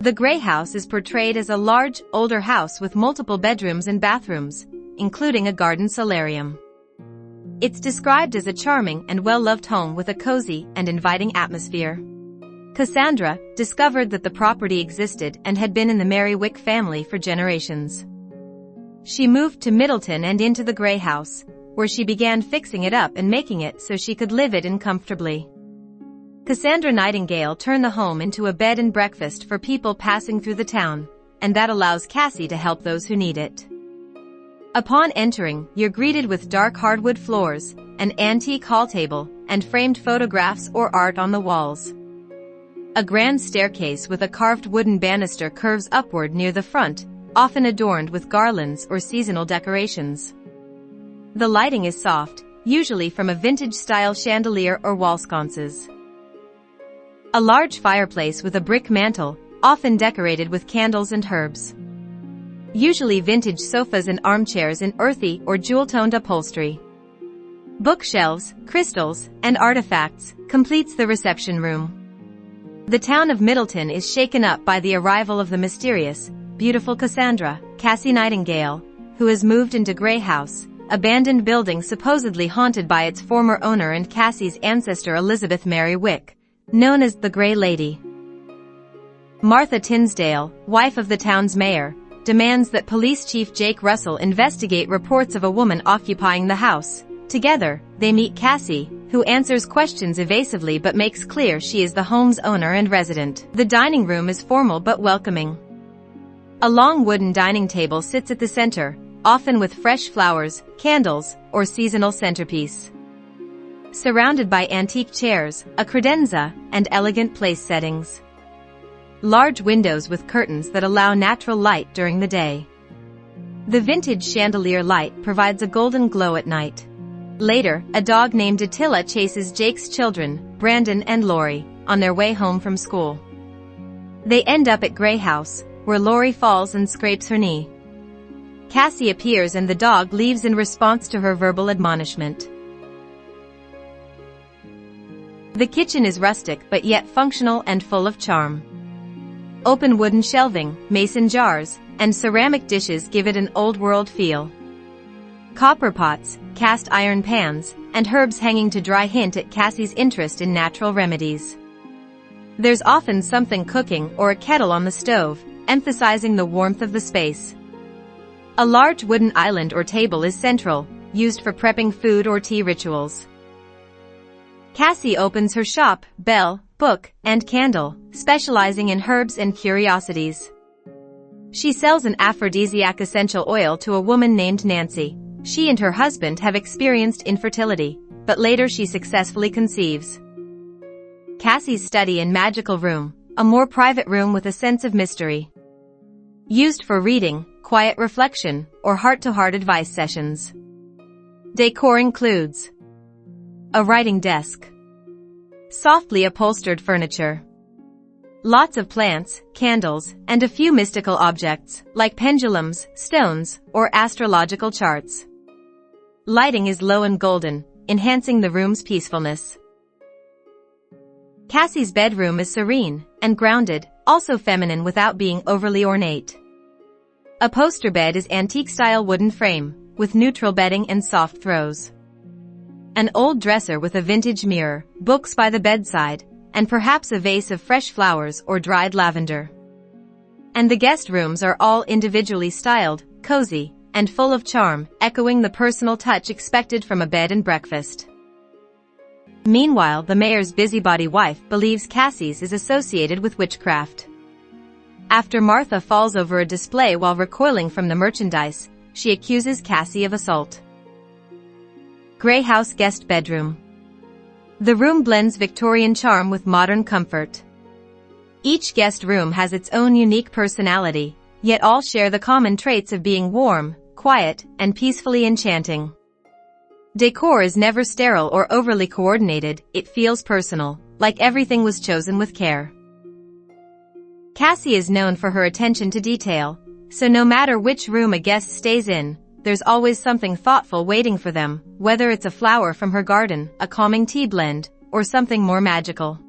The gray house is portrayed as a large, older house with multiple bedrooms and bathrooms, including a garden solarium. It's described as a charming and well-loved home with a cozy and inviting atmosphere. Cassandra discovered that the property existed and had been in the Mary Wick family for generations. She moved to Middleton and into the gray house, where she began fixing it up and making it so she could live in comfortably. Cassandra Nightingale turned the home into a bed and breakfast for people passing through the town, and that allows Cassie to help those who need it. Upon entering, you're greeted with dark hardwood floors, an antique hall table, and framed photographs or art on the walls. A grand staircase with a carved wooden banister curves upward near the front, often adorned with garlands or seasonal decorations. The lighting is soft, usually from a vintage-style chandelier or wall sconces. A large fireplace with a brick mantel, often decorated with candles and herbs. Usually vintage sofas and armchairs in earthy or jewel-toned upholstery. Bookshelves, crystals, and artifacts completes the reception room. The town of Middleton is shaken up by the arrival of the mysterious, beautiful Cassandra, Cassie Nightingale, who has moved into Grey House, abandoned building supposedly haunted by its former owner and Cassie's ancestor Elizabeth Mary Wick, known as the Grey Lady. Martha Tinsdale, wife of the town's mayor, demands that police chief Jake Russell investigate reports of a woman occupying the house. Together, they meet Cassie, who answers questions evasively but makes clear she is the home's owner and resident. The dining room is formal but welcoming. A long wooden dining table sits at the center, often with fresh flowers, candles, or seasonal centerpiece. Surrounded by antique chairs, a credenza, and elegant place settings. Large windows with curtains that allow natural light during the day. The vintage chandelier light provides a golden glow at night. Later, a dog named Attila chases Jake's children, Brandon and Lori, on their way home from school. They end up at Grey House, where Lori falls and scrapes her knee. Cassie appears and the dog leaves in response to her verbal admonishment. The kitchen is rustic but yet functional and full of charm. Open wooden shelving, mason jars, and ceramic dishes give it an old-world feel. Copper pots, cast iron pans, and herbs hanging to dry hint at Cassie's interest in natural remedies. There's often something cooking or a kettle on the stove, emphasizing the warmth of the space. A large wooden island or table is central, used for prepping food or tea rituals. Cassie opens her shop, Bell, Book, and Candle, specializing in herbs and curiosities. She sells an aphrodisiac essential oil to a woman named Nancy. She and her husband have experienced infertility, but later she successfully conceives. Cassie's study and magical room, a more private room with a sense of mystery. Used for reading, quiet reflection, or heart-to-heart advice sessions. Decor includes a writing desk, softly upholstered furniture, lots of plants, candles, and a few mystical objects, like pendulums, stones, or astrological charts. Lighting is low and golden, enhancing the room's peacefulness. Cassie's bedroom is serene and grounded, also feminine without being overly ornate. A poster bed is antique-style wooden frame, with neutral bedding and soft throws. An old dresser with a vintage mirror, books by the bedside, and perhaps a vase of fresh flowers or dried lavender. And the guest rooms are all individually styled, cozy, and full of charm, echoing the personal touch expected from a bed and breakfast. Meanwhile, the mayor's busybody wife believes Cassie's is associated with witchcraft. After Martha falls over a display while recoiling from the merchandise, she accuses Cassie of assault. Grey House Guest Bedroom. The room blends Victorian charm with modern comfort. Each guest room has its own unique personality, yet all share the common traits of being warm, quiet, and peacefully enchanting. Decor is never sterile or overly coordinated, it feels personal, like everything was chosen with care. Cassie is known for her attention to detail, so no matter which room a guest stays in, there's always something thoughtful waiting for them, whether it's a flower from her garden, a calming tea blend, or something more magical.